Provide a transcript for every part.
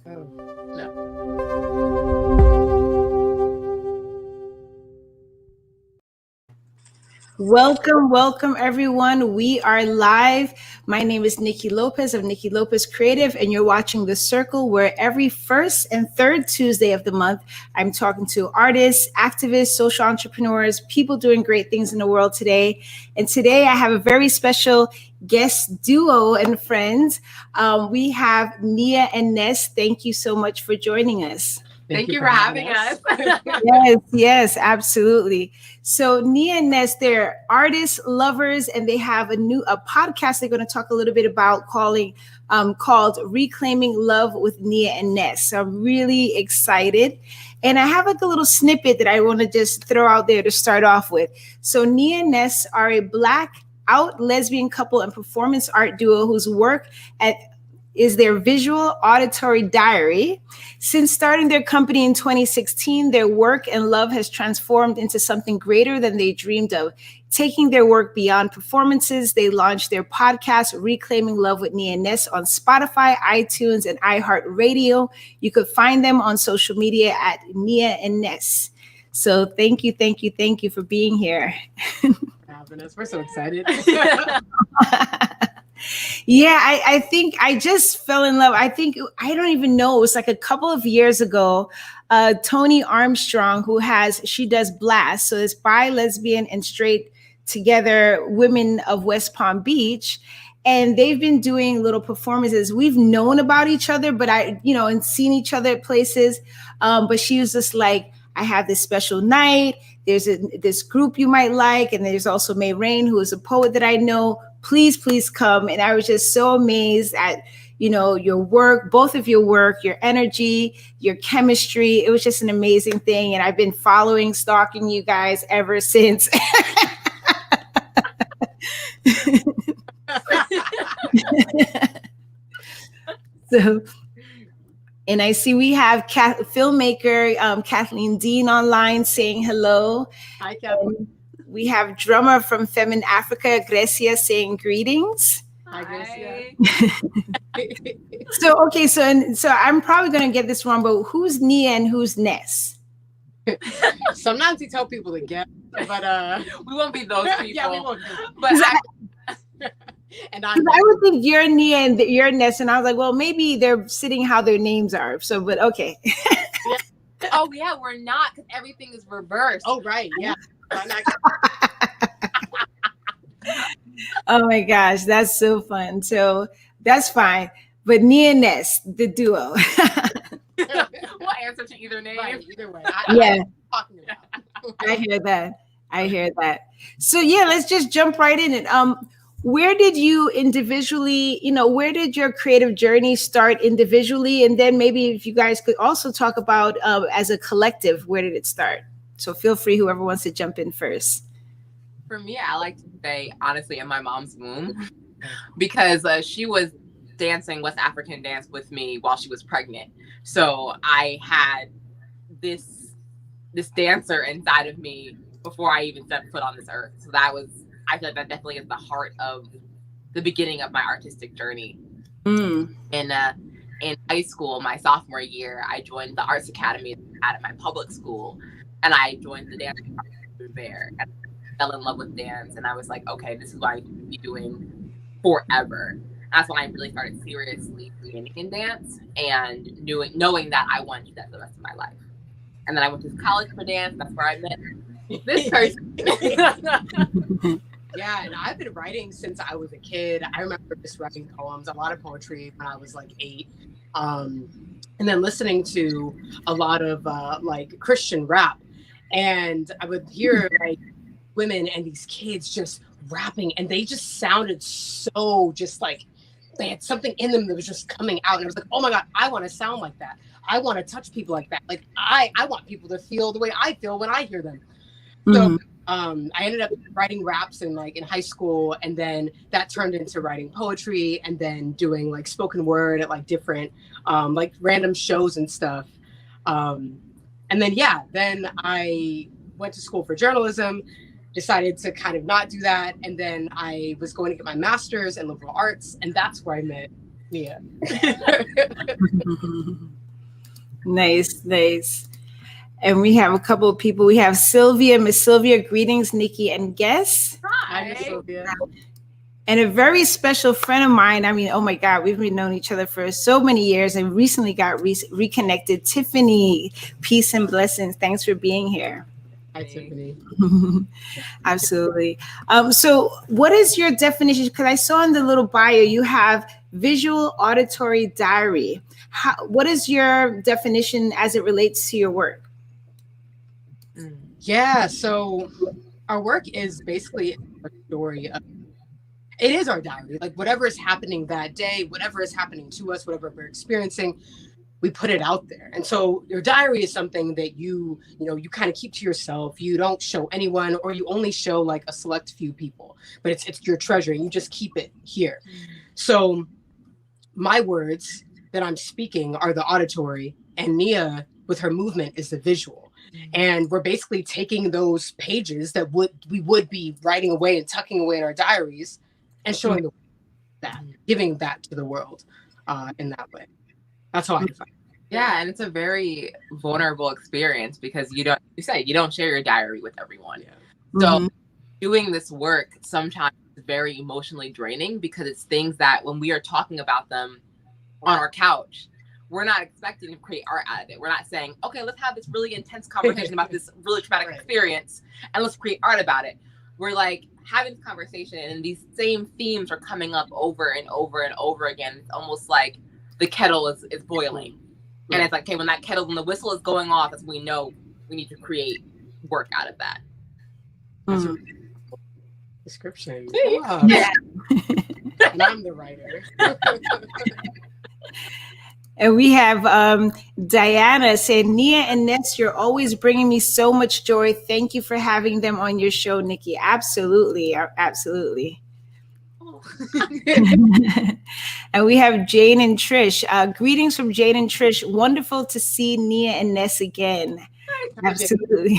Oh, no. Welcome, everyone. We are live. My name is Niki Lopez of Niki Lopez Creative, and you're watching The Circle, where every first and third Tuesday of the month, I'm talking to artists, activists, social entrepreneurs, people doing great things in the world today. And today I have a very special guest duo and friends. We have Nia and Ness. Thank you so much for joining us. Thank you for having us. Yes, absolutely. So Nia and Ness, they're artists, lovers, and they have a podcast they're going to talk a little bit about called Reclaiming Love with Nia and Ness. So I'm really excited. And I have like a little snippet that I want to just throw out there to start off with. So Nia and Ness are a Black out lesbian couple and performance art duo whose work is their visual auditory diary. Since starting their company in 2016, their work and love has transformed into something greater than they dreamed of. Taking their work beyond performances, they launched their podcast, Reclaiming Love with Nia Ness, on Spotify, iTunes, and iHeartRadio. You could find them on social media at Nia and Ness. So thank you for being here. Having us. We're so excited. Yeah, I think I just fell in love. I don't even know. It was like a couple of years ago. Toni Armstrong, she does Blast. So it's bi, lesbian, and straight together women of West Palm Beach. And they've been doing little performances. We've known about each other, but and seen each other at places. But she was just like, I have this special night. There's this group you might like. And there's also May Rain, who is a poet that I know. Please come. And I was just so amazed at, your work, both of your work, your energy, your chemistry. It was just an amazing thing. And I've been stalking you guys ever since. And I see we have filmmaker Kathleen Dean online saying hello. Hi, Kathleen. We have drummer from Femin Africa, Grecia, saying greetings. Hi, Grecia. So I'm probably going to get this wrong, but who's Nia and who's Ness? Sometimes you tell people to get, but we won't be those people. Yeah, we won't. But I would think you're Nia and you're Ness, and I was like, well, maybe they're sitting how their names are. So, but okay. Oh yeah, we're not, because everything is reversed. Oh right, yeah. Oh my gosh, that's so fun. So that's fine. But Nia and Ness, the duo. We'll answer to either name. Right, either way. I hear that. So yeah, let's just jump right in it. Where did you individually, where did your creative journey start individually? And then maybe if you guys could also talk about as a collective, where did it start? So feel free, whoever wants to jump in first. For me, I like to say, honestly, in my mom's womb, because she was dancing West African dance with me while she was pregnant. So I had this dancer inside of me before I even set foot on this earth. So I feel like that definitely is the heart of the beginning of my artistic journey. In high school, my sophomore year, I joined the Arts Academy at my public school, and I joined the dance department there. And I fell in love with dance, and I was like, okay, this is what I need to be doing forever. That's when I really started seriously being in dance and knowing that I wanted to do that for the rest of my life. And then I went to college for dance. That's where I met this person. Yeah, and I've been writing since I was a kid. I remember just writing poems, a lot of poetry when I was like 8. And then listening to a lot of like Christian rap. And I would hear like women and these kids just rapping, and they just sounded so just like they had something in them that was just coming out. And I was like, oh my God, I want to sound like that. I want to touch people like that. Like I want people to feel the way I feel when I hear them. So I ended up writing raps in high school, and then that turned into writing poetry, and then doing like spoken word at like different like random shows and stuff. And then then I went to school for journalism, decided to kind of not do that, and then I was going to get my master's in liberal arts, and that's where I met Yeah. Nice. And we have a couple of people. We have Sylvia, Miss Sylvia. Greetings, Nikki and guests. Hi, Miss Sylvia. And a very special friend of mine. I mean, oh my God, we've been known each other for so many years and recently got reconnected. Tiffany, peace and blessings. Thanks for being here. Hi, Tiffany. Absolutely. So what is your definition? Because I saw in the little bio, you have visual auditory diary. What is your definition as it relates to your work? Yeah, so our work is basically a story of, it is our diary. Like whatever is happening that day, whatever is happening to us, whatever we're experiencing, we put it out there. And so your diary is something that you kind of keep to yourself. You don't show anyone, or you only show like a select few people, but it's your treasure. You just keep it here. So my words that I'm speaking are the auditory, and Nia with her movement is the visual. And we're basically taking those pages that we would be writing away and tucking away in our diaries and showing that, giving that to the world in that way. That's how I define it. Yeah, and it's a very vulnerable experience because you don't share your diary with everyone. Yeah. So doing this work sometimes is very emotionally draining because it's things that when we are talking about them on our couch, we're not expecting to create art out of it. We're not saying, okay, let's have this really intense conversation about this really traumatic experience and let's create art about it. We're like having this conversation and these same themes are coming up over and over and over again. It's almost like the kettle is boiling. And it's like, okay, when when the whistle is going off, that's when we know we need to create work out of that. That's a description. Yeah. And I'm the writer. And we have Diana saying, Nia and Ness, you're always bringing me so much joy. Thank you for having them on your show, Nikki. Absolutely. And we have Jane and Trish. Greetings from Jane and Trish. Wonderful to see Nia and Ness again. Absolutely.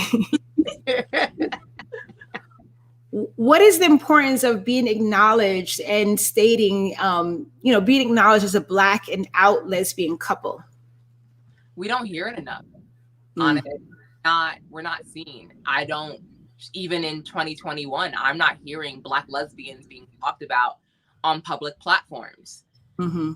What is the importance of being acknowledged and stating, being acknowledged as a Black and out lesbian couple? We don't hear it enough. Honestly, we're not seen. I don't, even in 2021, I'm not hearing Black lesbians being talked about on public platforms. Mm-hmm.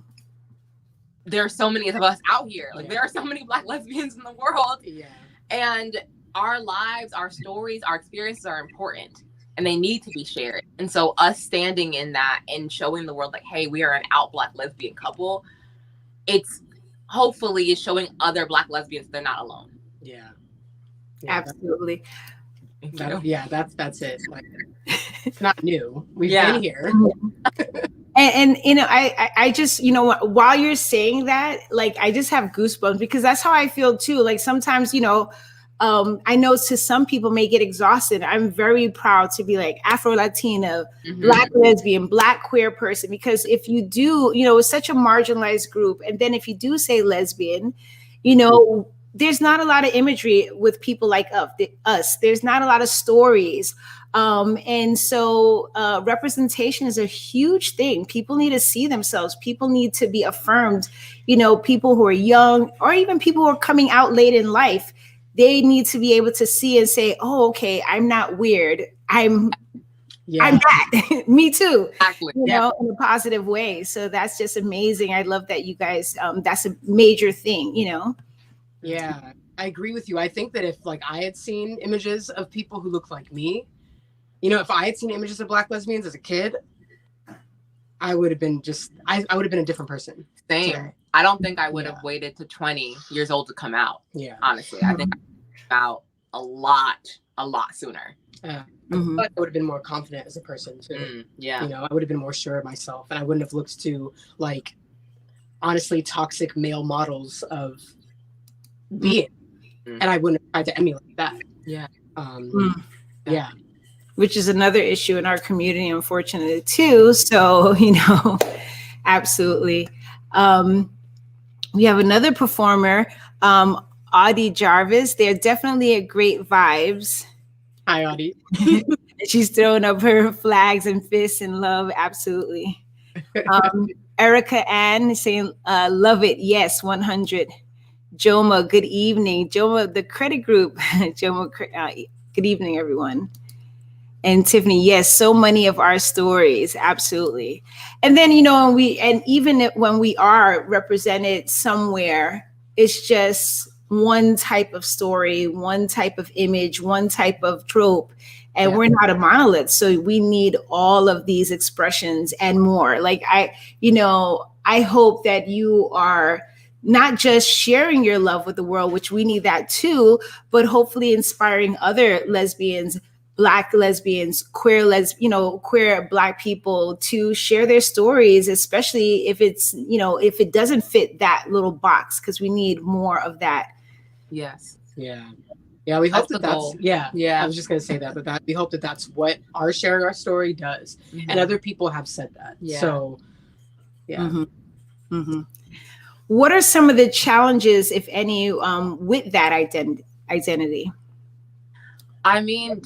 There are so many of us out here. Like there are so many Black lesbians in the world. Yeah. And our lives, our stories, our experiences are important. And they need to be shared. And so us standing in that and showing the world like, hey, we are an out Black lesbian couple, it's hopefully is showing other Black lesbians they're not alone. Yeah. Absolutely. That's it. Like, it's not new. We've been here. And I just, while you're saying that, like, I just have goosebumps because that's how I feel too. Like sometimes, I know to some people may get exhausted. I'm very proud to be like Afro-Latina, Black lesbian, Black queer person, because if you do, it's such a marginalized group. And then if you do say lesbian, there's not a lot of imagery with people like us. There's not a lot of stories. And so representation is a huge thing. People need to see themselves. People need to be affirmed. People who are young or even people who are coming out late in life, they need to be able to see and say, oh, okay, I'm not weird. I'm that. Me too. Exactly. In a positive way. So that's just amazing. I love that you guys, that's a major thing, Yeah, I agree with you. I think that if like I had seen images of people who look like me, if I had seen images of Black lesbians as a kid, I would have been I would have been a different person. Same. Today. I don't think I would have waited to 20 years old to come out. Yeah. Honestly, I think I came out a lot sooner. I would have been more confident as a person too. I would have been more sure of myself, and I wouldn't have looked to like honestly toxic male models of being, and I wouldn't have tried to emulate that. Yeah. Yeah. Which is another issue in our community, unfortunately, too. So, absolutely. We have another performer, Audie Jarvis. They're definitely a great vibes. Hi, Audie. She's throwing up her flags and fists in love. Absolutely. Erica Ann saying, love it. Yes, 100. Joma, good evening. Joma, the credit group. Joma, good evening, everyone. And Tiffany, yes, so many of our stories, absolutely. And then, even when we are represented somewhere, it's just one type of story, one type of image, one type of trope. And we're not a monolith. So we need all of these expressions and more. Like I hope that you are not just sharing your love with the world, which we need that too, but hopefully inspiring other lesbians, Black lesbians, queer Black people to share their stories, especially if it's, if it doesn't fit that little box, because we need more of that. Yes. Yeah. Yeah, we hope that's I was just going to say that we hope that that's what our sharing our story does. Mm-hmm. And other people have said that. Yeah. So, yeah. Mm-hmm. Mm-hmm. What are some of the challenges, if any, with that identity? I mean,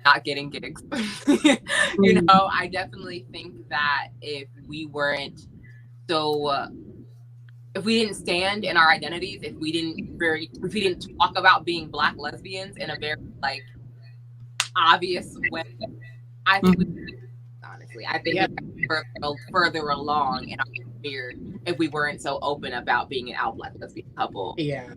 not getting gigs. I definitely think that if we didn't stand in our identities, if we didn't talk about being Black lesbians in a very obvious way, I think we were further along in our career if we weren't so open about being an out Black lesbian couple. Yeah,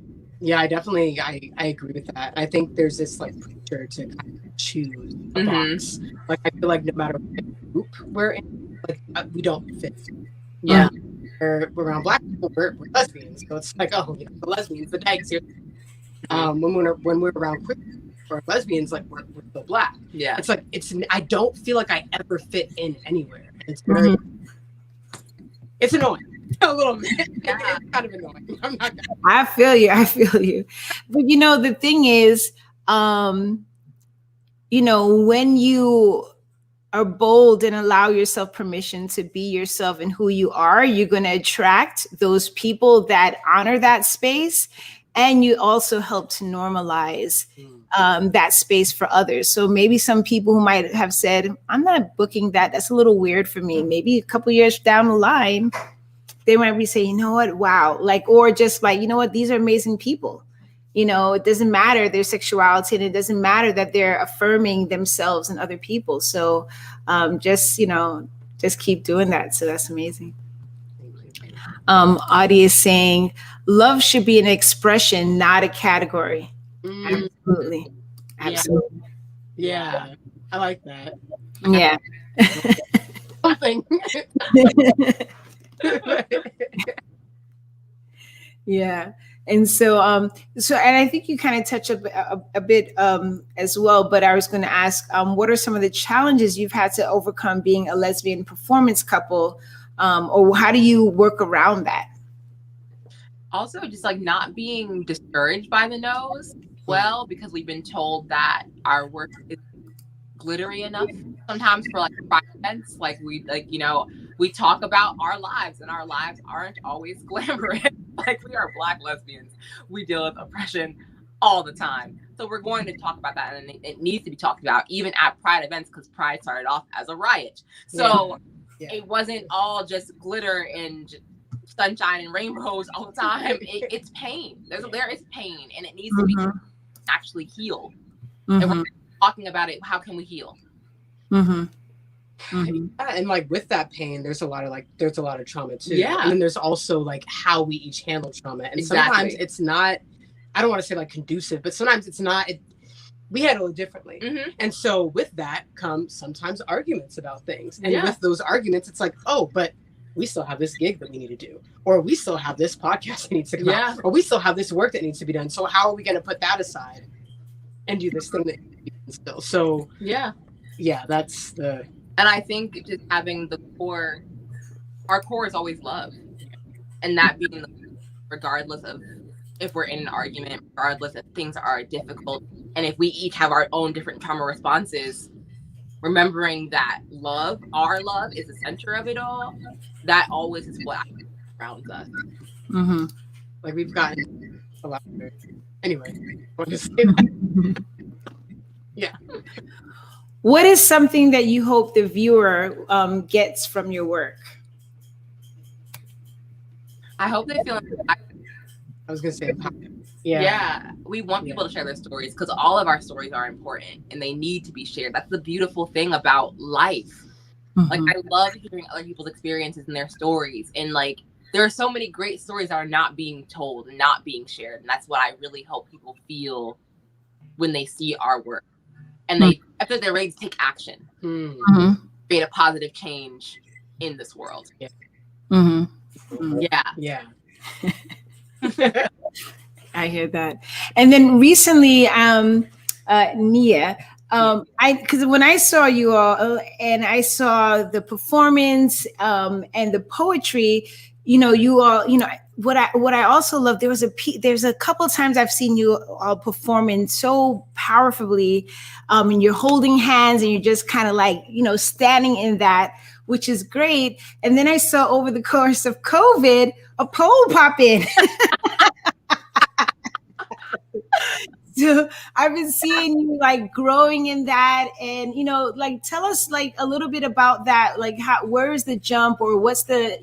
I definitely I agree with that. I think there's this pressure to kind of choose a box. I feel like no matter what group we're in, we don't fit. Yeah. We're around Black people, we're lesbians. So it's the lesbians, the dykes here. When we're around queer or lesbians, we're still Black. Yeah. It's I don't feel like I ever fit in anywhere. It's very it's annoying. A little bit. Yeah. It's kind of annoying. I feel you. But the thing is, when you are bold and allow yourself permission to be yourself and who you are, you're going to attract those people that honor that space. And you also help to normalize that space for others. So maybe some people who might have said, I'm not booking that. That's a little weird for me. Maybe a couple years down the line, they might be saying, you know what? Wow. or just you know what? These are amazing people. It doesn't matter their sexuality, and it doesn't matter that they're affirming themselves and other people. So just keep doing that. So that's amazing. Audie is saying, love should be an expression, not a category. Absolutely. Absolutely. Yeah. I like that. Yeah. Something. Yeah. And so and I think you kind of touch a bit as well, but I was going to ask, what are some of the challenges you've had to overcome being a lesbian performance couple, or how do you work around that? Also, just not being discouraged by the no's, because we've been told that our work is glittery enough sometimes for pride events. We talk about our lives, and our lives aren't always glamorous. We are Black lesbians. We deal with oppression all the time. So we're going to talk about that, and it needs to be talked about even at Pride events, because Pride started off as a riot. So it wasn't all just glitter and sunshine and rainbows all the time. It's pain. There is pain, and it needs to be actually healed. And we're talking about it. How can we heal? And with that pain, there's a lot of trauma too. Yeah. And then there's also how we each handle trauma. And sometimes it's not, I don't want to say conducive, but sometimes it's not, we handle it differently. And so with that comes sometimes arguments about things. And with those arguments, it's oh, but we still have this gig that we need to do, or we still have this podcast that needs to come out, or we still have this work that needs to be done. So how are we going to put that aside and do this thing that still? So that's the. And I think just having our core is always love, and that being regardless of if we're in an argument, regardless if things are difficult, and if we each have our own different trauma responses, remembering that our love is the center of it all. That always is what surrounds us. We've gotten a lot better. Anyway, I'll just say that. Yeah. What is something that you hope the viewer gets from your work? I hope they feel inspired. I was gonna say, Yeah, we want people to share their stories because all of our stories are important and they need to be shared. That's the beautiful thing about life. Like, I love hearing other people's experiences and their stories. And like, there are so many great stories that are not being told and not being shared. And that's what I really hope people feel when they see our work. And they, after they're ready to take action, create a positive change in this world. Yeah. I hear that. And then recently, Nia, because when I saw you all and I saw the performance and the poetry, you all, what I also love, there's a couple of times I've seen you all performing so powerfully, and you're holding hands and you're just kind of like, standing in that, which is great. And then I saw over the course of COVID, a poll pop in. So I've been seeing you like growing in that, and like tell us like a little bit about that, like where is the jump, or what's the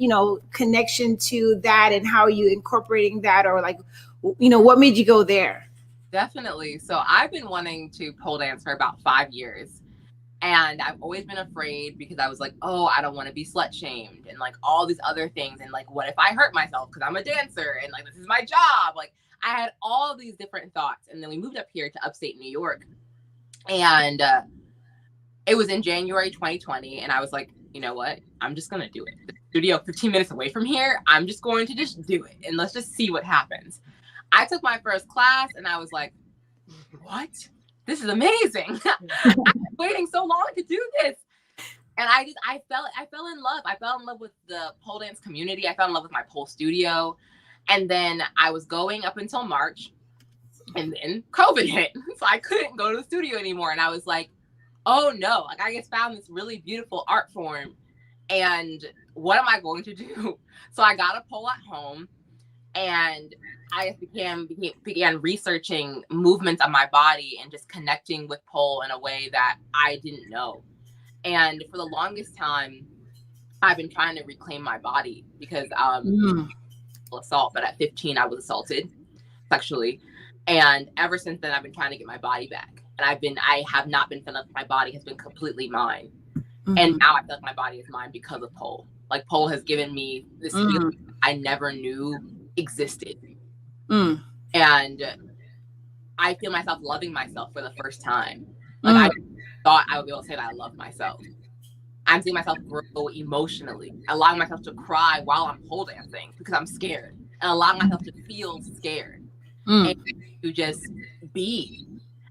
connection to that, and how are you incorporating that, or like what made you go there? Definitely. So I've been wanting to pole dance for about 5 years. And I've always been afraid because I was like, oh, I don't want to be slut shamed and like all these other things. And like, what if I hurt myself because I'm a dancer and like, this is my job? Like, I had all these different thoughts. And then we moved up here to upstate New York. And it was in January 2020. And I was like, you know what? I'm just going to do it. The studio 15 minutes away from here. I'm just going to just do it. And let's just see what happens. I took my first class and I was like, what? This is amazing. I've been waiting so long to do this. And I fell in love. I fell in love with the pole dance community. I fell in love with my pole studio. And then I was going up until March, and then COVID hit. So I couldn't go to the studio anymore. And I was like, oh no, like I just found this really beautiful art form. And what am I going to do? So I got a pole at home. And I began researching movements on my body and just connecting with pole in a way that I didn't know. And for the longest time, I've been trying to reclaim my body because assault, but at 15, I was assaulted sexually. And ever since then, I've been trying to get my body back. And I have not been feeling like my body has been completely mine. And now I feel like my body is mine because of pole. Like pole has given me this feeling I never knew existed. And I feel myself loving myself for the first time. Like I thought I would be able to say that I love myself. I'm seeing myself grow emotionally, allowing myself to cry while I'm pole dancing because I'm scared, and allowing myself to feel scared and to just be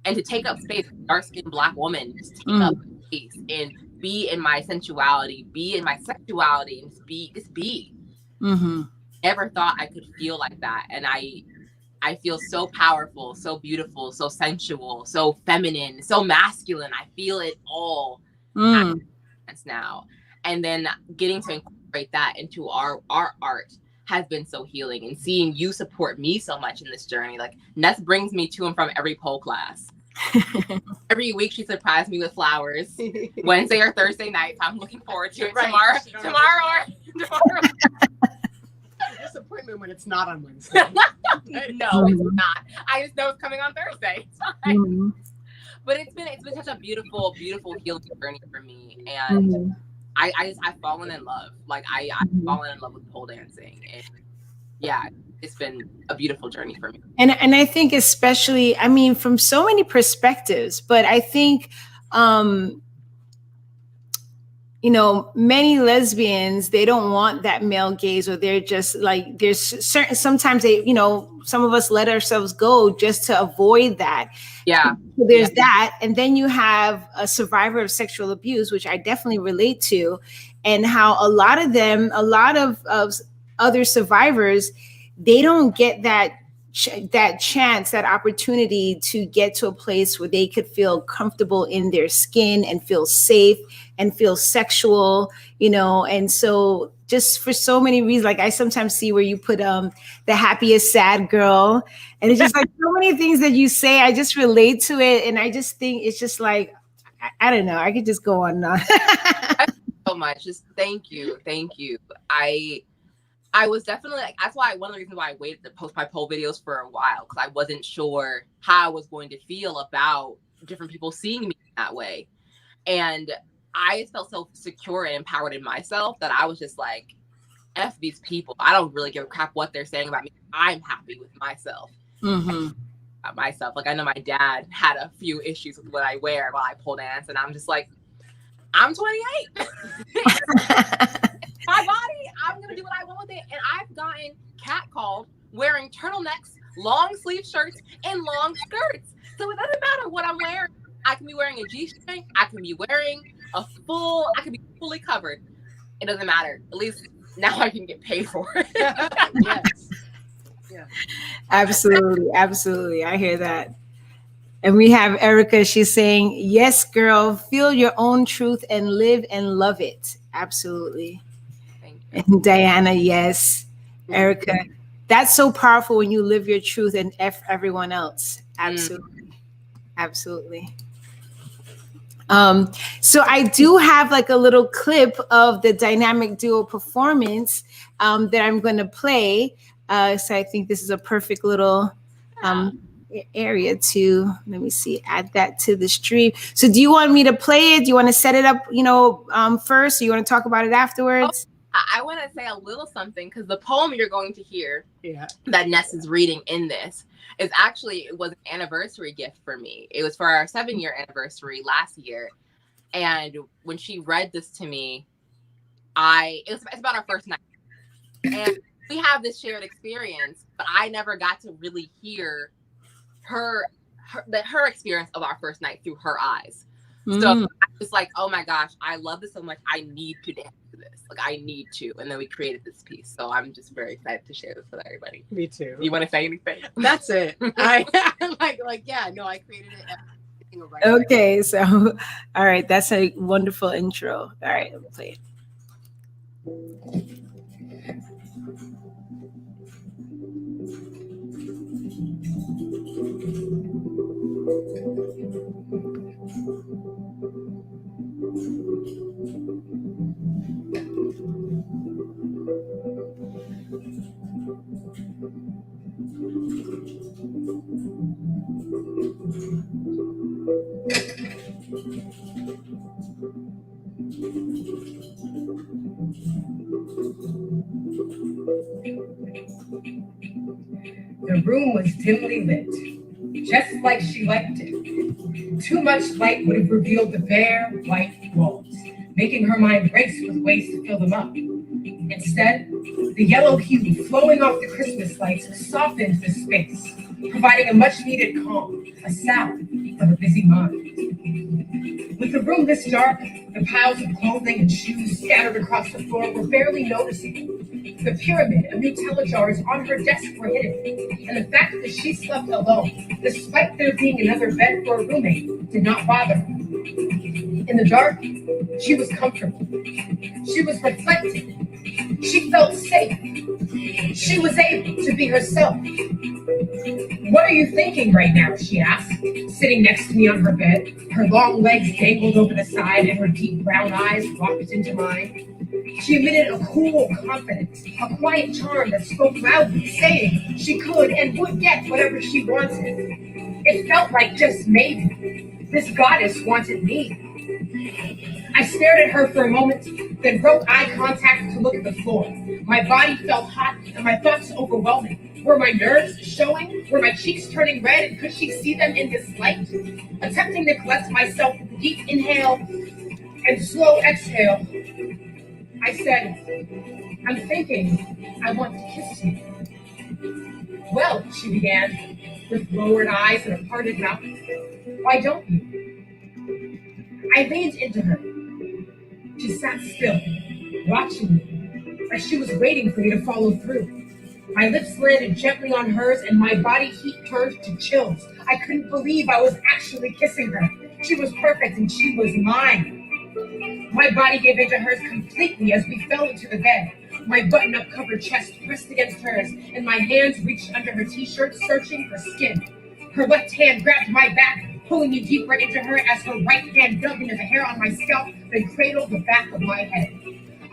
and to take up space. Dark-skinned Black woman, just take up space and be in my sensuality, be in my sexuality, and just be. Never thought I could feel like that, and I feel so powerful, so beautiful, so sensual, so feminine, so masculine. I feel it all now. And then getting to incorporate that into our art has been so healing, and seeing you support me so much in this journey. Like Ness brings me to and from every pole class. Every week she surprised me with flowers. Wednesday or Thursday nights. I'm looking forward to it. Right. Tomorrow. Disappointment when it's not on Wednesday. No, it's not. I just know it's coming on Thursday. But it's been such a beautiful, beautiful healing journey for me, and I've fallen in love. Like I've fallen in love with pole dancing, and yeah, it's been a beautiful journey for me. And I think especially, I mean, from so many perspectives, but I think many lesbians, they don't want that male gaze, or they're just like, there's certain, sometimes they, some of us let ourselves go just to avoid that. Yeah. So there's that. And then you have a survivor of sexual abuse, which I definitely relate to, and how a lot of other survivors, they don't get that chance, that opportunity to get to a place where they could feel comfortable in their skin and feel safe and feel sexual, and so just for so many reasons, like I sometimes see where you put the happiest sad girl, and it's just like so many things that you say, I just relate to it, and I just think it's just like, I don't know, I could just go on and on. So much. Just thank you. I was definitely like, that's why one of the reasons why I waited to post my poll videos for a while, because I wasn't sure how I was going to feel about different people seeing me that way. And I felt so secure and empowered in myself that I was just like, F these people. I don't really give a crap what they're saying about me. I'm happy with myself. Myself. Like, I know my dad had a few issues with what I wear while I pole dance, and I'm just like, I'm 28. My body, I'm gonna do what I want with it. And I've gotten catcalled wearing turtlenecks, long sleeve shirts, and long skirts. So it doesn't matter what I'm wearing. I can be wearing a G-string, I can be wearing I can be fully covered. It doesn't matter. At least now I can get paid for it. Yes. Yeah. Absolutely. I hear that. And we have Erica. She's saying, yes, girl, feel your own truth and live and love it. Absolutely. And Diana, yes. Erica, that's so powerful when you live your truth and F everyone else. Absolutely. So I do have like a little clip of the dynamic duo performance that I'm going to play. So I think this is a perfect little area to, let me see, add that to the stream. So do you want me to play it? Do you want to set it up, first? Or you want to talk about it afterwards? I want to say a little something, because the poem you're going to hear that Ness is reading in this is actually, it was an anniversary gift for me. It was for our 7-year anniversary last year. And when she read this to me, it's about our first night. And we have this shared experience, but I never got to really hear her experience of our first night through her eyes. So I was like, oh my gosh, I love this so much. I need to dance to this. Like, I need to. And then we created this piece. So I'm just very excited to share this with everybody. Me too. You want to say anything? That's it. I created it. Okay, so all right, that's a wonderful intro. All right, let me play it. The room was dimly lit, just like she liked it. Too much light would have revealed the bare, white walls, making her mind race with ways to fill them up. Instead, the yellow hue flowing off the Christmas lights softened the space, providing a much-needed calm, a salve for the busy mind. With the room this dark, the piles of clothing and shoes scattered across the floor were barely noticeable. The pyramid of Nutella jars on her desk were hidden, and the fact that she slept alone, despite there being another bed for a roommate, did not bother her. In the dark, she was comfortable. She was reflective. She felt safe. She was able to be herself. What are you thinking right now? She asked, sitting next to me on her bed, her long legs dangled over the side and her deep brown eyes locked into mine. She emitted a cool confidence, a quiet charm that spoke loudly, saying she could and would get whatever she wanted. It felt like just maybe this goddess wanted me. I stared at her for a moment, then broke eye contact to look at the floor. My body felt hot and my thoughts overwhelming. Were my nerves showing? Were my cheeks turning red, and could she see them in this light? Attempting to collect myself with a deep inhale and slow exhale, I said, I'm thinking I want to kiss you. Well, she began, with lowered eyes and a parted mouth. Why don't you? I leaned into her. She sat still, watching me, like she was waiting for me to follow through. My lips landed gently on hers, and my body heat turned to chills. I couldn't believe I was actually kissing her. She was perfect, and she was mine. My body gave into hers completely as we fell into the bed. My button-up covered chest pressed against hers, and my hands reached under her t-shirt, searching for skin. Her left hand grabbed my back, pulling me deeper into her as her right hand dug into the hair on my scalp, then cradled the back of my head.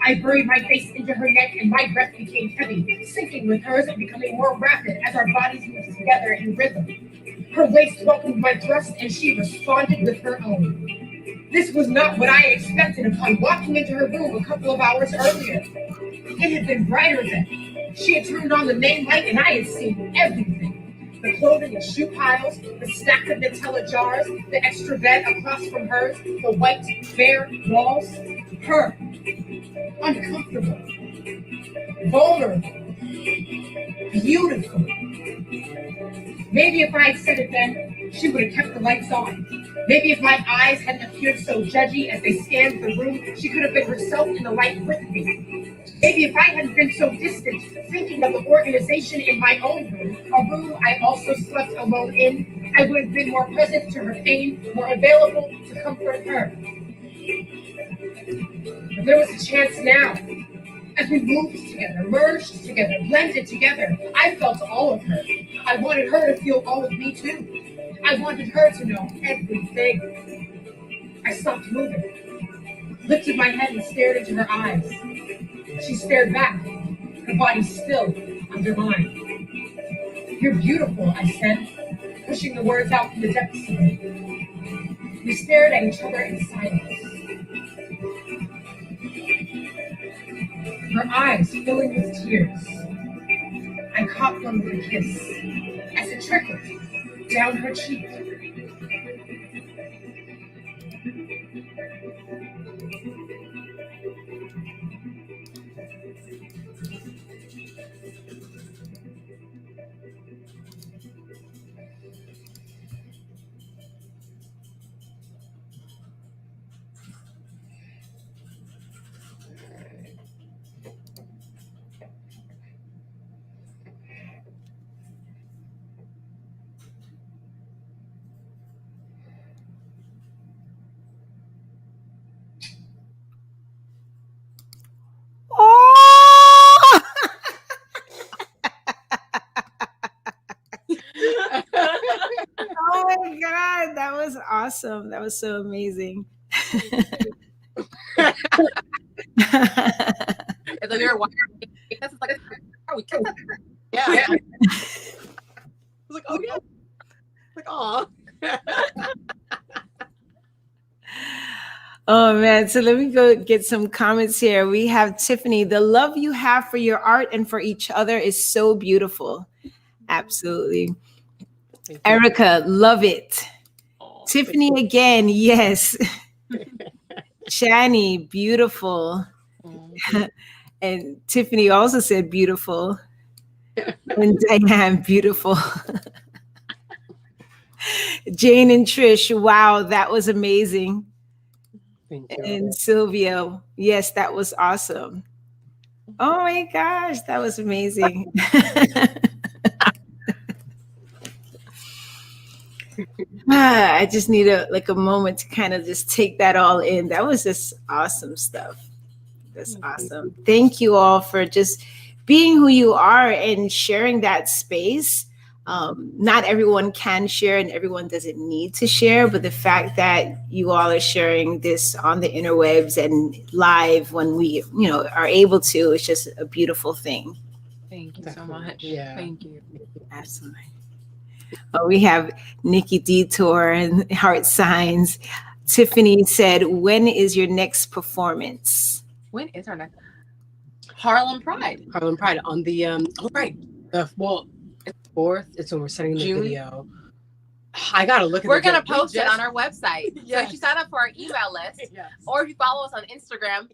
I buried my face into her neck and my breath became heavy, sinking with hers and becoming more rapid as our bodies moved together in rhythm. Her waist welcomed my thrust and she responded with her own. This was not what I expected upon walking into her room a couple of hours earlier. It had been brighter then. She had turned on the main light and I had seen everything. The clothing and shoe piles, the stack of Nutella jars, the extra bed across from hers, the white, bare walls. Her. Uncomfortable. Vulnerable. Beautiful. Maybe if I had said it then, she would have kept the lights on. Maybe if my eyes hadn't appeared so judgy as they scanned the room, she could have been herself in the light with me. Maybe if I hadn't been so distant, thinking of the organization in my own room, a room I also slept alone in, I would have been more present to her pain, more available to comfort her. But there was a chance now. As we moved together, merged together, blended together, I felt all of her. I wanted her to feel all of me too. I wanted her to know everything. I stopped moving, lifted my head and stared into her eyes. She stared back, her body still under mine. You're beautiful, I said, pushing the words out from the depths of me. We stared at each other in silence. Her eyes filling with tears. I caught one with a kiss as it trickled down her cheek. Oh! Oh my God, that was awesome. That was so amazing. It's like you're watching. It's like, are we kissing? Yeah. I was like, oh yeah. Like, aw. Oh man, so let me go get some comments here. We have Tiffany. The love you have for your art and for each other is so beautiful. Absolutely. Erica, love it. Oh, Tiffany again, yes. Shani, beautiful. And Tiffany also said beautiful. And Diane, beautiful. Jane and Trish, wow, that was amazing. thank you. And Sylvia, yes, that was awesome. Oh my gosh, that was amazing. I just need a moment to kind of just take that all in. That was just awesome stuff. That's awesome. Thank you all for just being who you are and sharing that space. Not everyone can share and everyone doesn't need to share, but the fact that you all are sharing this on the interwebs and live when we, are able to, it's just a beautiful thing. Thank you so much. Yeah. Thank you. Absolutely. We have Nikki Detour and Heart Signs. Tiffany said, when is your next performance? When is our next? Harlem Pride. Harlem Pride on the right. It's 4th. It's when we're sending the June. video. I gotta look at We're gonna post it on our website. So Yes. if you sign up for our email list, Yes. or if you follow us on Instagram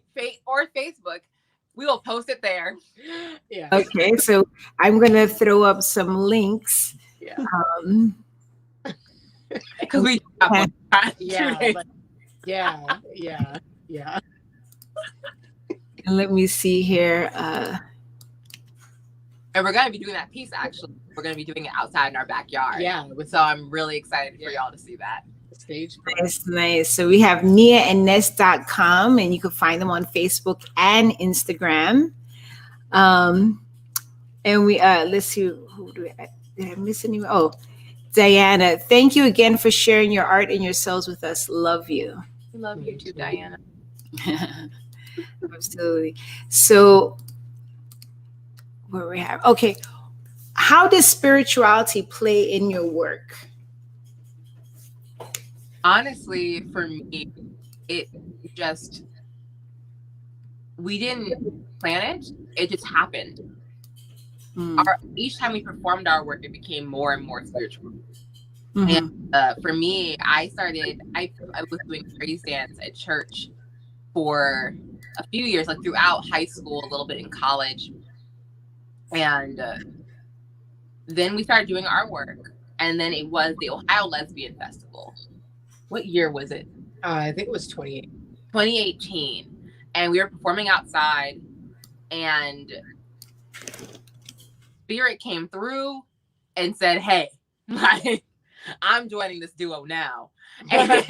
or Facebook, we will post it there. Yeah. Okay, so I'm going to throw up some links. Yeah. Because we have one. Yeah. 2 days. Yeah. And let me see here. And we're gonna be doing that piece actually. We're gonna be doing it outside in our backyard. Yeah. So I'm really excited for y'all to see that. Stage. Nice. So we have nianess.com and you can find them on Facebook and Instagram. And we let's see, who did I miss anyone? Oh, Diana, thank you again for sharing your art and yourselves with us. Love you. We love you too, Diana. Absolutely. So where we have, okay, how does spirituality play in your work? Honestly, for me, it just, we didn't plan it. It just happened. Mm. Each time we performed our work, it became more and more spiritual. Mhm. And for me, I was doing praise dance at church for a few years, like throughout high school, a little bit in college. And then we started doing our work. And then it was the Ohio Lesbian Festival. What year was it? I think it was 28. 2018. And we were performing outside, and Spirit came through and said, "Hey, like, I'm joining this duo now." And it's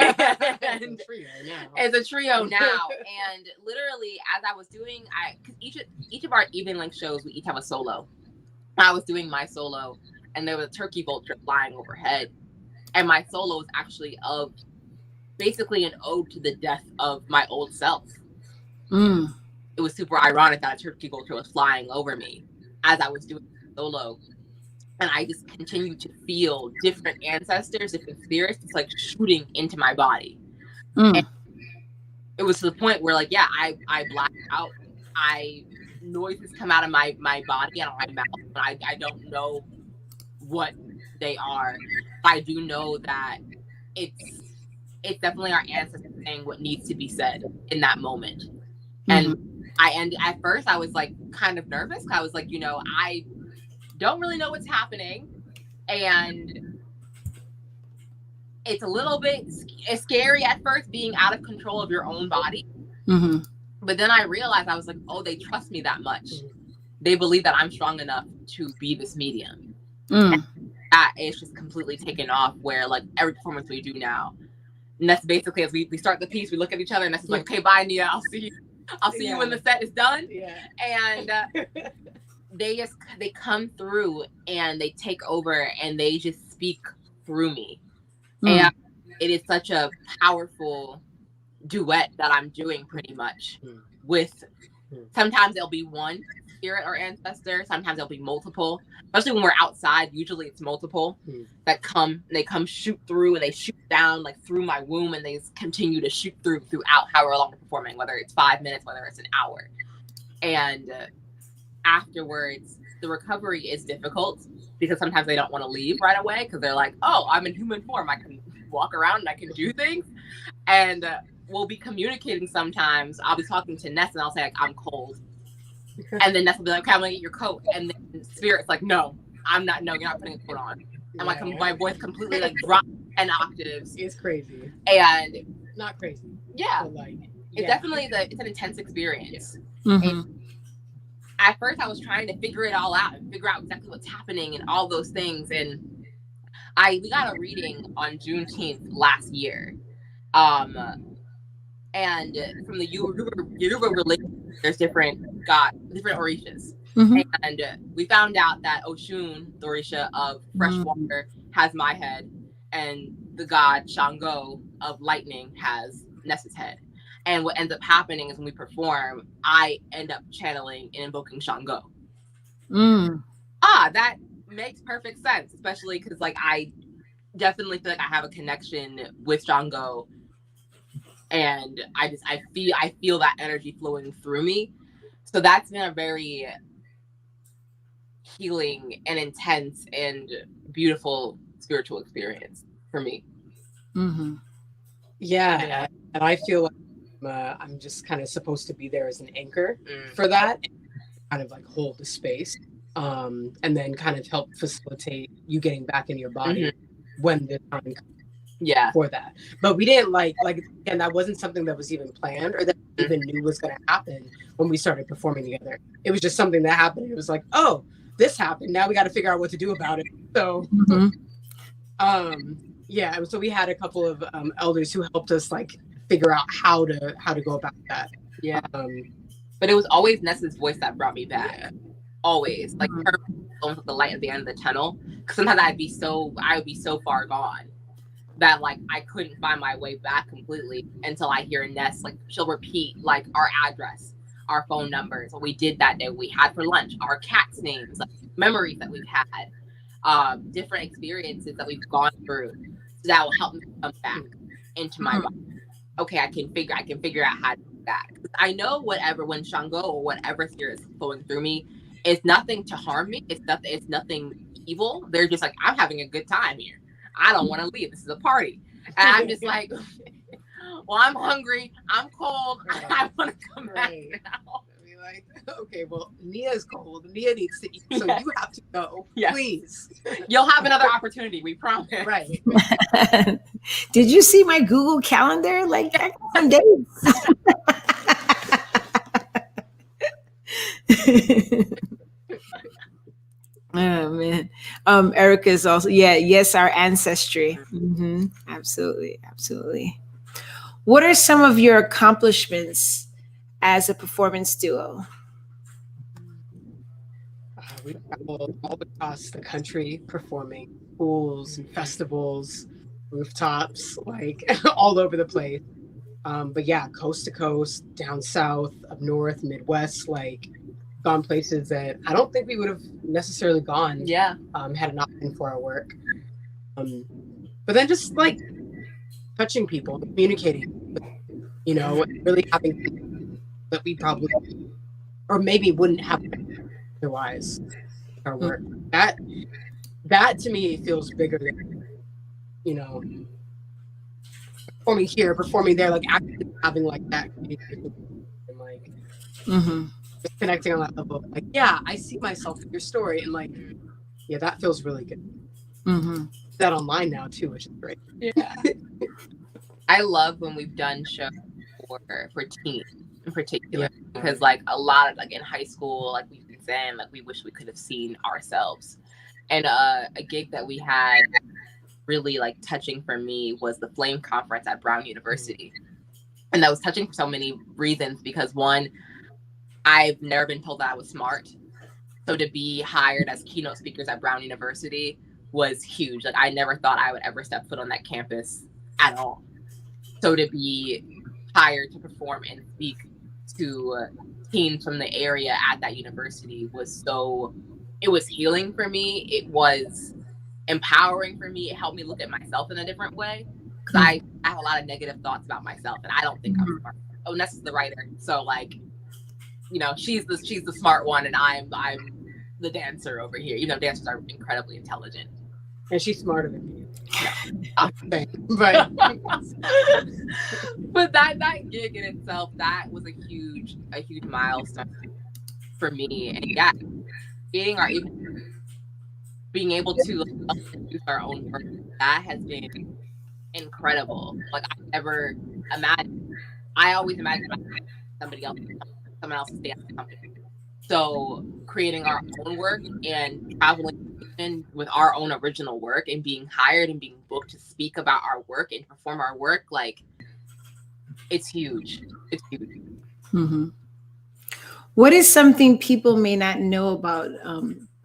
a trio now. And literally, as I was doing, because each of our evening length shows, we each have a solo. I was doing my solo, and there was a turkey vulture flying overhead, and my solo was actually of basically an ode to the death of my old self. Mm. It was super ironic that a turkey vulture was flying over me as I was doing solo. And I just continued to feel different ancestors, different spirits, just like shooting into my body. Mm. And it was to the point where, like, yeah, I blacked out. Noises come out of my body and my mouth. I don't know what they are. But I do know that it's definitely our ancestors saying what needs to be said in that moment. And at first I was like kind of nervous. I was like, I don't really know what's happening, and it's a little bit scary at first being out of control of your own body. Mm-hmm. But then I realized, I was like, oh, they trust me that much. They believe that I'm strong enough to be this medium. Mm. That is just completely taken off, where like every performance we do now, and that's basically, as we start the piece, we look at each other and that's like, okay, bye, Nia, I'll see you when the set is done. And they come through and they take over and they just speak through me. And it is such a powerful duet that I'm doing, pretty much, with, sometimes there'll be one spirit or ancestor, sometimes there'll be multiple, especially when we're outside. Usually it's multiple that come shoot through, and they shoot down like through my womb, and they continue to shoot throughout however long we're performing, whether it's 5 minutes, whether it's an hour. And afterwards, the recovery is difficult because sometimes they don't want to leave right away because they're like, oh, I'm in human form, I can walk around and I can do things. And we'll be communicating sometimes. I'll be talking to Ness and I'll say, like, I'm cold. And then Ness will be like, okay, I'm gonna get your coat. And then Spirit's like, no, I'm not, no, you're not putting a coat on. And my voice completely like drops 10 octaves. It's crazy. And not crazy. Yeah. But like, it's definitely it's an intense experience. Mm-hmm. At first I was trying to figure it all out and figure out exactly what's happening and all those things. And we got a reading on Juneteenth last year. And from the Yoruba religion, there's different orishas. Mm-hmm. And we found out that Oshun, the orisha of fresh water, has my head, and the god Shango of lightning has Ness's head. And what ends up happening is when we perform, I end up channeling and invoking Shango. That makes perfect sense, especially because like I definitely feel like I have a connection with Shango. And I feel that energy flowing through me. So that's been a very healing and intense and beautiful spiritual experience for me. Mm-hmm. Yeah. And I feel like I'm just kind of supposed to be there as an anchor for that, kind of like hold the space, and then kind of help facilitate you getting back in your body when the time comes. For that. But we didn't like again, that wasn't something that was even planned or that we even knew was going to happen when we started performing together. It was just something that happened. It was like, oh, this happened, now we got to figure out what to do about it. So so we had a couple of elders who helped us like figure out how to go about that. But it was always Nessa's voice that brought me back. Always, like, her almost the light at the end of the tunnel, because sometimes I would be so far gone. that like I couldn't find my way back completely until I hear Ness, like she'll repeat like our address, our phone numbers, what we did that day, what we had for lunch, our cats' names, like, memories that we've had, different experiences that we've gone through. So that will help me come back into my body. Okay, I can figure out how to do that. I know when Shango or whatever spirit is flowing through me, it's nothing to harm me. It's nothing evil. They're just like, I'm having a good time here. I don't want to leave. This is a party. And I'm just like, well, I'm hungry. I'm cold. Right. I want to come back now. Be like, okay, well, Nia's cold. Nia needs to eat, so you have to go. Yes. Please. You'll have another opportunity. We promise. Right. Did you see my Google Calendar? Like, I got some dates. Oh man. Erica is also, yes, our ancestry. Mm-hmm. Absolutely. What are some of your accomplishments as a performance duo? We travel all across the country performing schools and festivals, rooftops, like all over the place. But yeah, coast to coast, down south, up north, Midwest, like gone places that I don't think we would have necessarily gone. Yeah. Had it not been for our work. But then just like touching people, communicating, really having that we probably or maybe wouldn't have otherwise our work. That to me feels bigger than performing here, performing there, like actually having like that communication and like just connecting on that level. Like, yeah, I see myself in your story, and like, yeah, that feels really good. That online now too, which is great. Yeah. I love when we've done shows for teens in particular, because like a lot of like in high school, like we've been saying, like we wish we could have seen ourselves. And a gig that we had really like touching for me was the Flame Conference at Brown University. And that was touching for so many reasons, because one, I've never been told that I was smart. So to be hired as keynote speakers at Brown University was huge. Like I never thought I would ever step foot on that campus at all. So to be hired to perform and speak to teens from the area at that university it was healing for me. It was empowering for me. It helped me look at myself in a different way, because I have a lot of negative thoughts about myself, and I don't think I'm smart. Oh, Ness is the writer, so like, she's the smart one, and I'm the dancer over here. Dancers are incredibly intelligent, and she's smarter than me. But that gig in itself, that was a huge milestone for me. And yeah, being able to do our own work, that has been incredible. Like I never imagined. I always imagined someone else's dance company. So creating our own work and traveling with our own original work and being hired and being booked to speak about our work and perform our work, like it's huge. It's huge. What is something people may not know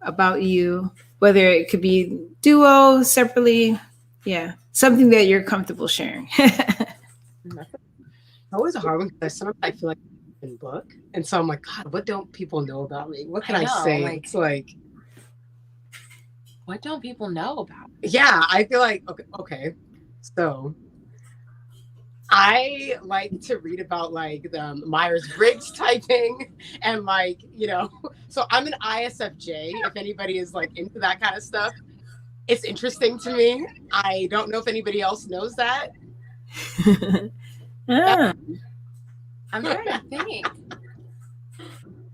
about you, whether it could be duo, separately? Yeah, something that you're comfortable sharing. Always a hard one, because sometimes I feel like I can book, and so I'm like, God, what don't people know about me? What can I say? Like, it's like, what don't people know about me? Yeah, I feel like okay. So I like to read about like the Myers-Briggs typing and like, so I'm an ISFJ, if anybody is like into that kind of stuff. It's interesting to me. I don't know if anybody else knows that. I'm trying to think.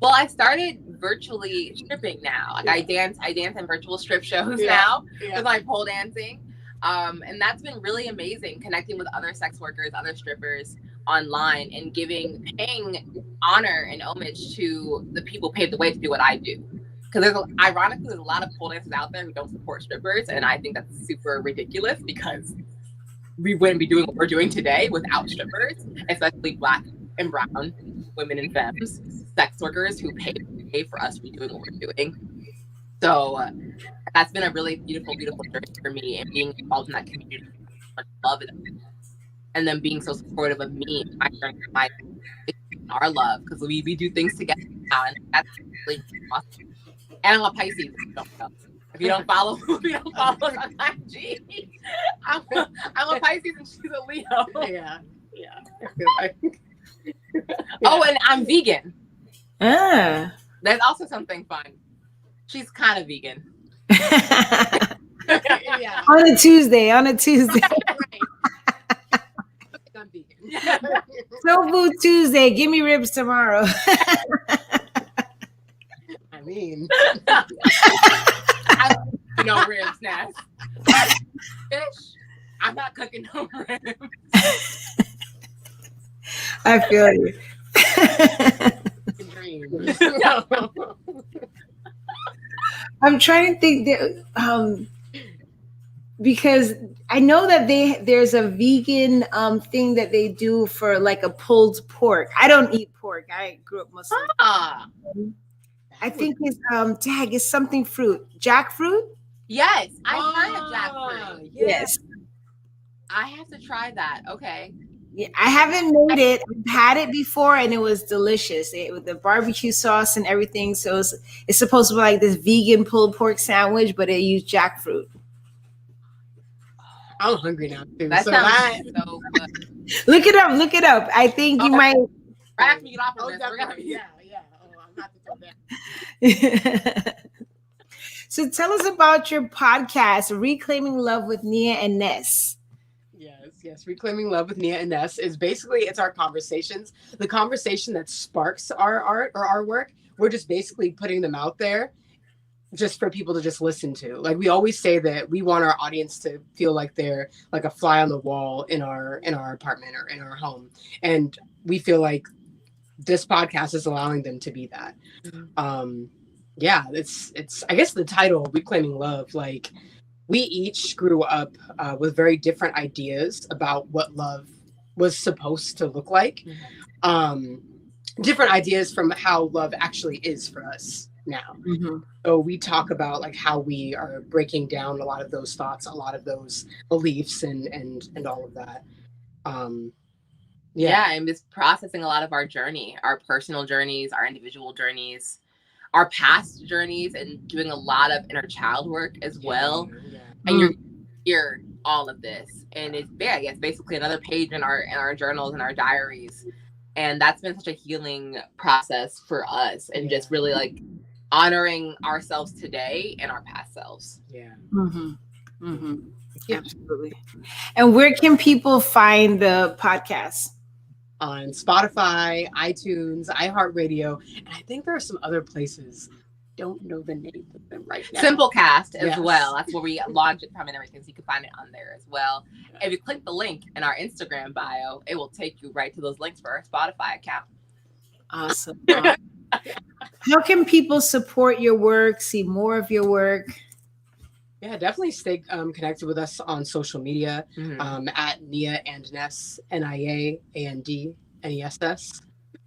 Well, I started virtually stripping now. Like I dance in virtual strip shows now with my pole dancing. And that's been really amazing, connecting with other sex workers, other strippers online, and paying honor and homage to the people who paved the way to do what I do. Because ironically, there's a lot of pole dancers out there who don't support strippers, and I think that's super ridiculous, because we wouldn't be doing what we're doing today without strippers, especially Black and brown women and femmes, sex workers who pay for us to be doing what we're doing. So that's been a really beautiful journey for me, and being involved in that community much love in them, and them being so supportive of me and my journey, our love, because we do things together now, and that's really awesome. And I'm a Pisces, if you don't know. If you don't follow us on IG, I'm a Pisces and she's a Leo. Yeah. Oh, and I'm vegan. Ah. That's also something fun. She's kind of vegan. Yeah. On a Tuesday. Right. I'm vegan. Tofu Tuesday. Give me ribs tomorrow. I mean, no ribs, Ness. Fish. I'm not cooking no ribs. I feel you. dreams. I'm trying to think that, because I know that there's a vegan thing that they do for like a pulled pork. I don't eat pork. I grew up Muslim. Ah. I think it's it's something fruit. Jackfruit? Yes, I've heard of jackfruit. Yes. I have to try that. Okay. Yeah, I haven't made it. I've had it before and it was delicious. With the barbecue sauce and everything. So it's supposed to be like this vegan pulled pork sandwich, but it used jackfruit. I'm hungry now too. That so sounds so good. Look it up. I think you might. Right after you get off of this, we're definitely. gonna Yeah. Oh, I'm not to throw that. So tell us about your podcast, Reclaiming Love with Nia and Ness. Yes. Reclaiming Love with Nia and Ness is basically, it's our conversations. The conversation that sparks our art or our work, we're just basically putting them out there just for people to just listen to. Like we always say that we want our audience to feel like they're like a fly on the wall in our apartment or in our home. And we feel like this podcast is allowing them to be that. Yeah, it's I guess the title, Reclaiming Love, like we each grew up with very different ideas about what love was supposed to look like. Different ideas from how love actually is for us now. So we talk about like how we are breaking down a lot of those thoughts, a lot of those beliefs and all of that. Yeah, and just processing a lot of our journey, our personal journeys, our individual journeys, our past journeys, and doing a lot of inner child work as well. Yeah. And you're hear all of this, and it's basically another page in our journals and our diaries, and that's been such a healing process for us, and just really like honoring ourselves today and our past selves. Absolutely. And where can people find the podcast? On Spotify, iTunes, iHeartRadio, and I think there are some other places. Don't know the names of them right now. Simplecast as well. That's where we launch it from and everything, so you can find it on there as well. If you click the link in our Instagram bio, it will take you right to those links for our Spotify account. Awesome. How can people support your work, see more of your work? Yeah, definitely stay connected with us on social media at Nia and Ness, NIAANDNESS.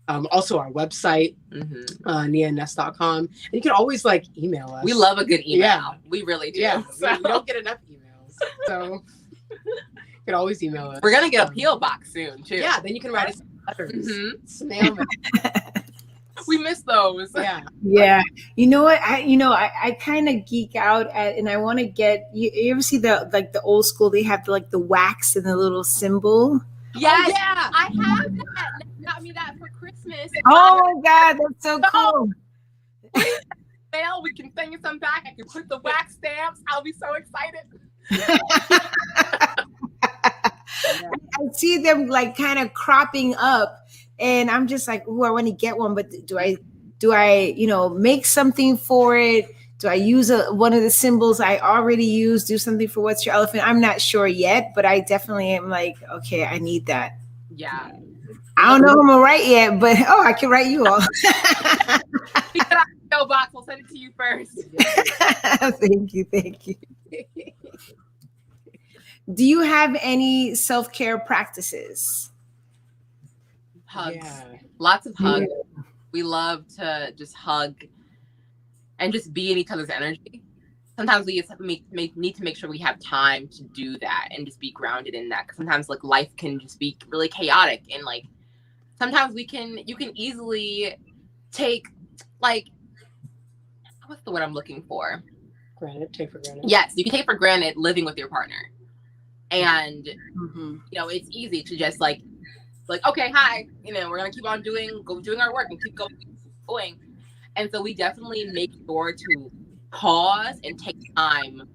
Also our website, nianess.com. And you can always like email us. We love a good email. Yeah. We really do. Yeah, So. we don't get enough emails. So you can always email us. We're going to get a P.O. box soon, too. Yeah, then you can write us letters. Snail mail. We miss those. Yeah. You know what? I kind of geek out at, and I want to get, you ever see the old school, they have the wax and the little symbol? Yes. Oh, yeah. I have that. They got me that for Christmas. Oh my God, that's so cool. Mail, we can send you some back. I can put the wax stamps. I'll be so excited. I see them like kind of cropping up, and I'm just like, oh, I want to get one, but do I make something for it? Do I use one of the symbols I already use? Do something for What's Your Elephant? I'm not sure yet, but I definitely am like, okay, I need that. Yeah. I don't know who I'm gonna write yet, but I can write you all. We got our box. We'll send it to you first. Thank you. Do you have any self-care practices? Hugs. Yeah. Lots of hugs. We love to just hug and just be in each other's energy. sometimes we just need to make sure we have time to do that and just be grounded in that. Because sometimes like life can just be really chaotic, and like sometimes you can easily take like, what's the word I'm looking for? Take for granted. Yes, you can take for granted living with your partner, and you know, it's easy to just like okay, hi, you know, we're gonna keep on doing our work and keep going. And so we definitely make sure to pause and take time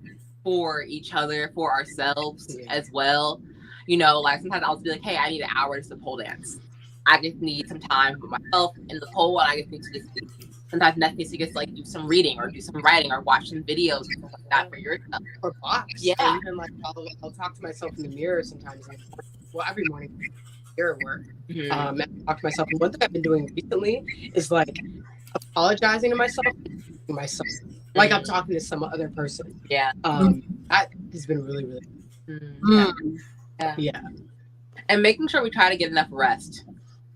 for each other, for ourselves as well. You know, like sometimes I'll be like, hey, I need an hour to pole dance. I just need some time for myself in the pole, and I just need to just sometimes Ness needs to just like do some reading or do some writing or watch some videos and stuff like that for yourself. Or box. Yeah. Or even like I'll talk to myself in the mirror sometimes. Well, every morning mirror work. And talk to myself. And one thing I've been doing recently is like apologizing to myself, like I'm talking to some other person. Yeah. That has been really, really yeah. And making sure we try to get enough rest.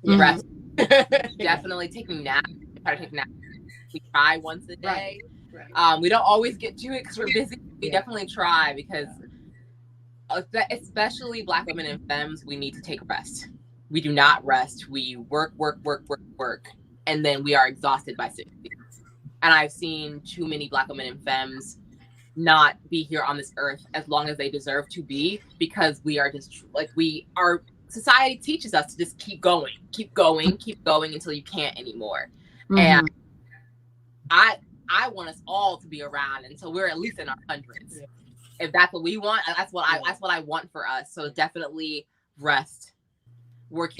Rest. Definitely taking naps. Try to take naps. We try once a day. Right. We don't always get to it because we're busy. We definitely try, because especially Black women and femmes, we need to take rest. We do not rest. We work, and then we are exhausted by 60. And I've seen too many Black women and femmes not be here on this earth as long as they deserve to be, because we are just like, our society teaches us to just keep going until you can't anymore. And I want us all to be around until we're at least in our hundreds. Yeah. If that's what we want, that's what I want for us. So definitely rest.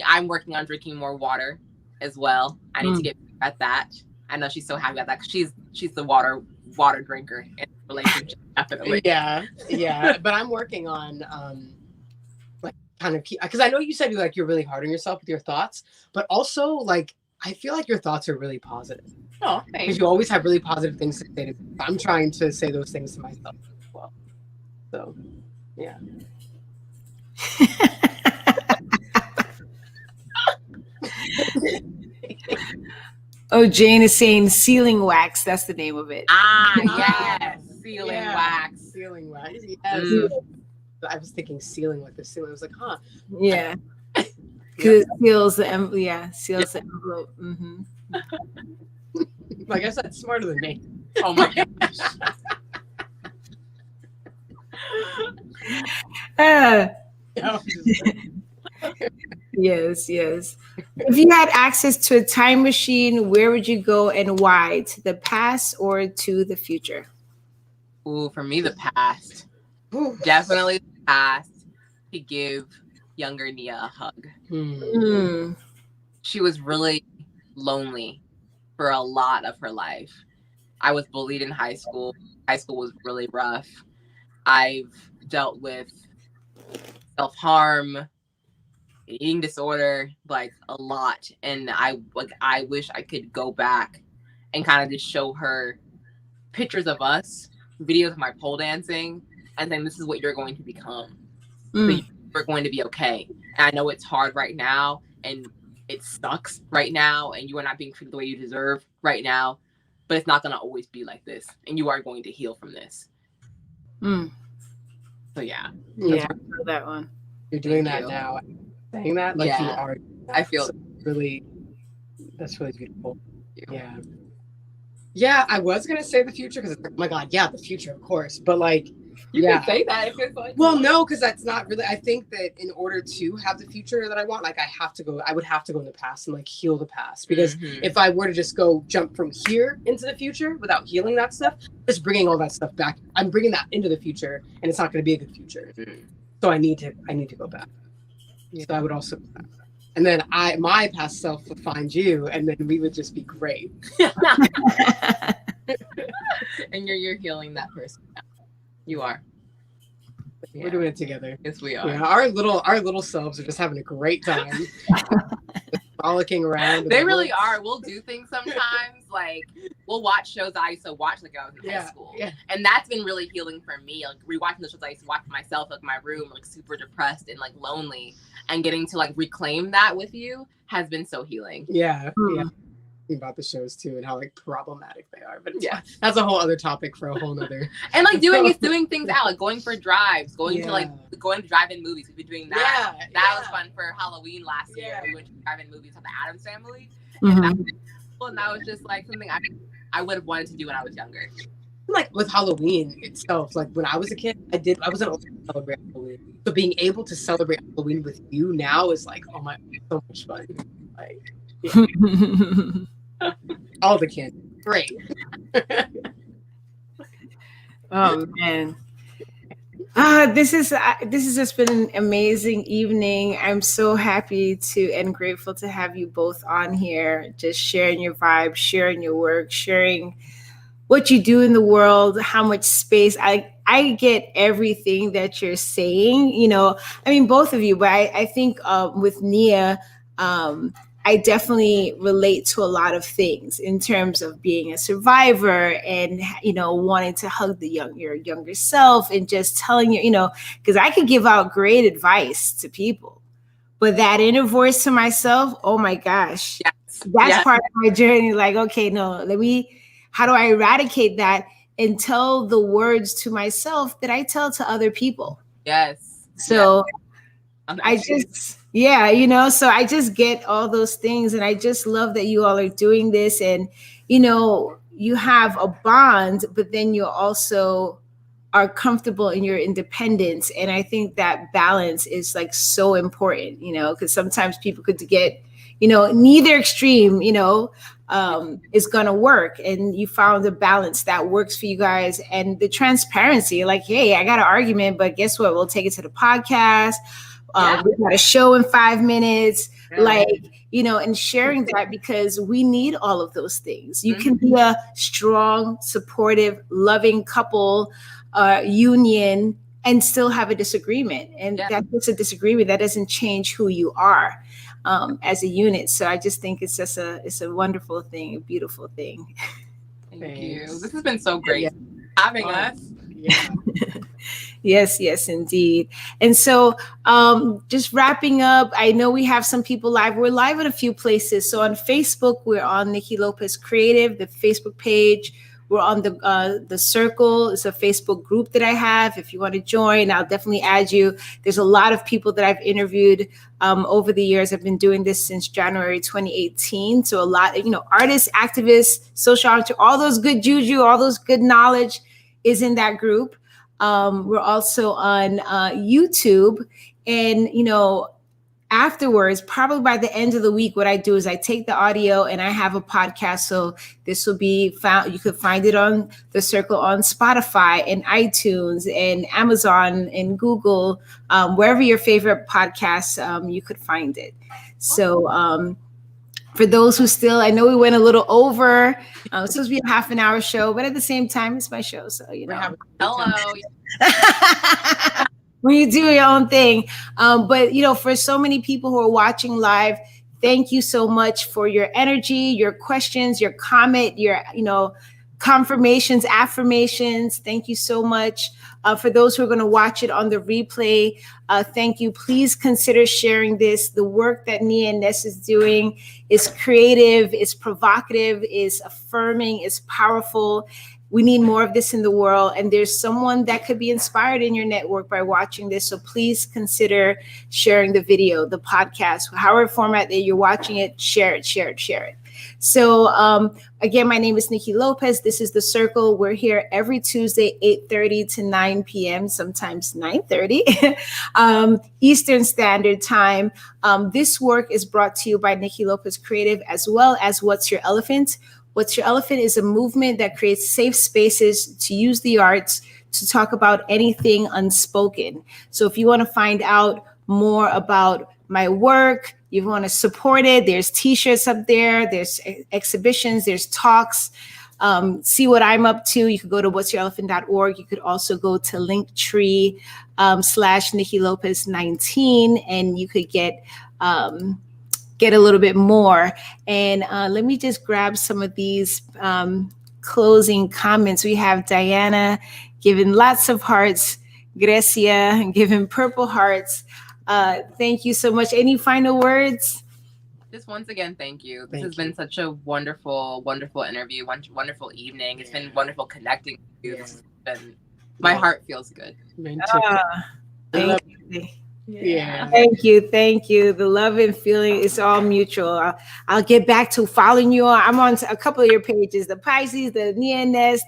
I'm working on drinking more water as well. I need to get at that. I know she's so happy about that, because she's the water drinker in the relationship. Definitely. Yeah. But I'm working on like kind of because I know you said you're really hard on yourself with your thoughts, but also like I feel like your thoughts are really positive. Oh, thanks. Because you always have really positive things to say to me. I'm trying to say those things to myself as well. So, yeah. Oh, Jane is saying sealing wax. That's the name of it. Yes. Sealing wax. Sealing wax. Yes. I was thinking sealing with the ceiling. I was like, huh. Yeah. Because it seals the envelope. Seals the envelope. I guess that's smarter than me. Oh my gosh. Yes. If you had access to a time machine, where would you go and why? To the past or to the future? Ooh, for me, the past. Definitely the past, to give younger Nia a hug. She was really lonely for a lot of her life. I was bullied in high school. High school was really rough. I've dealt with self-harm, eating disorder, like a lot. And I wish I could go back and kind of just show her pictures of us, videos of my pole dancing, and then this is what you're going to become. But you're going to be okay. And I know it's hard right now, and it sucks right now, and you are not being treated the way you deserve right now, but it's not going to always be like this, and you are going to heal from this. So yeah, I feel that one. You're doing that now, saying that like you are. I feel so really. That's really beautiful. Yeah. I was gonna say the future because oh my god, the future, of course, but like. You can say that if it's like. Well, no, because that's not really. I think that in order to have the future that I want, like I would have to go in the past and like heal the past. Because if I were to just jump from here into the future without healing that stuff, just bringing all that stuff back, I'm bringing that into the future, and it's not going to be a good future. So I need to go back. So I would also, and then my past self would find you, and then we would just be great. And you're healing that person now. You are. We're doing it together. Yes, we are. Yeah, our little selves are just having a great time, frolicking around. They really are. We'll do things sometimes, like we'll watch shows I used to watch like I was in high school, and that's been really healing for me. Like rewatching the shows I used to watch myself, like my room, like super depressed and like lonely, and getting to like reclaim that with you has been so healing. Yeah. about the shows too and how like problematic they are. But yeah, that's a whole other topic for a whole nother. And like doing things out, like going for drives, going to drive-in movies. We've been doing that. That was fun for Halloween last year. We went to drive-in movies with the Addams Family, and that was just like something I would have wanted to do when I was younger. Like with Halloween itself, like when I was a kid, I wasn't able to celebrate Halloween. So being able to celebrate Halloween with you now is like, oh my, so much fun. Like, all the candy, great. Oh man. This has just been an amazing evening. I'm so happy to and grateful to have you both on here, just sharing your vibe, sharing your work, sharing what you do in the world, how much space. I get everything that you're saying, you know, I mean, both of you, but I think with Nia, I definitely relate to a lot of things in terms of being a survivor and, you know, wanting to hug your younger self and just telling you, you know, because I could give out great advice to people, but that inner voice to myself, oh my gosh, that's part of my journey. Like, okay, no, how do I eradicate that and tell the words to myself that I tell to other people? Yes. So I just, you know, so I just get all those things. And I just love that you all are doing this. And, you know, you have a bond, but then you also are comfortable in your independence. And I think that balance is like so important, you know, because sometimes people could get, you know, neither extreme, you know, is going to work. And you found a balance that works for you guys. And the transparency, like, hey, I got an argument, but guess what? We'll take it to the podcast. We got a show in 5 minutes, like, you know, and sharing that because we need all of those things. You can be a strong, supportive, loving couple, union, and still have a disagreement. And that's just a disagreement. That doesn't change who you are. As a unit. So I just think it's just it's a wonderful thing, a beautiful thing. Thank you. This has been so great having us. Yeah. Yes, indeed. And so just wrapping up, I know we have some people live. We're live in a few places. So on Facebook, we're on Niki Lopez Creative, the Facebook page. We're on the Circle. It's a Facebook group that I have. If you want to join, I'll definitely add you. There's a lot of people that I've interviewed over the years. I've been doing this since January 2018. So a lot, you know, artists, activists, social entrepreneurs, all those good juju, all those good knowledge is in that group. We're also on YouTube. And, you know, afterwards, probably by the end of the week, what I do is I take the audio and I have a podcast. So this will be found, you could find it on the Circle on Spotify and iTunes and Amazon and Google, wherever your favorite podcasts, you could find it. So for those who still, I know we went a little over. It's supposed to be a half an hour show, but at the same time, it's my show. So, you know. Hello. When you do your own thing. But, you know, for so many people who are watching live, thank you so much for your energy, your questions, your comment, your, you know, confirmations, affirmations. Thank you so much. For those who are going to watch it on the replay, thank you. Please consider sharing this. The work that Nia Ness is doing is creative, is provocative, is affirming, is powerful. We need more of this in the world. And there's someone that could be inspired in your network by watching this. So please consider sharing the video, the podcast, however format that you're watching it, share it. So again, my name is Niki Lopez. This is The Circle. We're here every Tuesday, 8:30 to 9 p.m., sometimes 9:30 Eastern Standard Time. This work is brought to you by Niki Lopez Creative, as well as What's Your Elephant? What's Your Elephant is a movement that creates safe spaces to use the arts to talk about anything unspoken. So if you want to find out more about my work, you want to support it, there's t-shirts up there, there's exhibitions, there's talks. See what I'm up to. You could go to what'syourelephant.org. You could also go to Linktree /Niki Lopez 19, and you could get a little bit more. And let me just grab some of these closing comments. We have Diana giving lots of hearts, Grecia giving purple hearts. Thank you so much. Any final words? Just once again, thank you. This Thank has been such a wonderful, wonderful interview, wonderful evening. It's been wonderful connecting with you. This has been, my heart feels good. Thank you. Yeah. Thank you. The love and feeling is all mutual. I'll get back to following you on. I'm on a couple of your pages, the Pisces, the Nia Ness,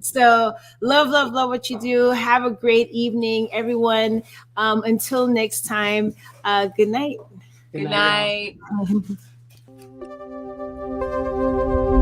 So love what you do. Have a great evening, everyone. Until next time, good night. Good night.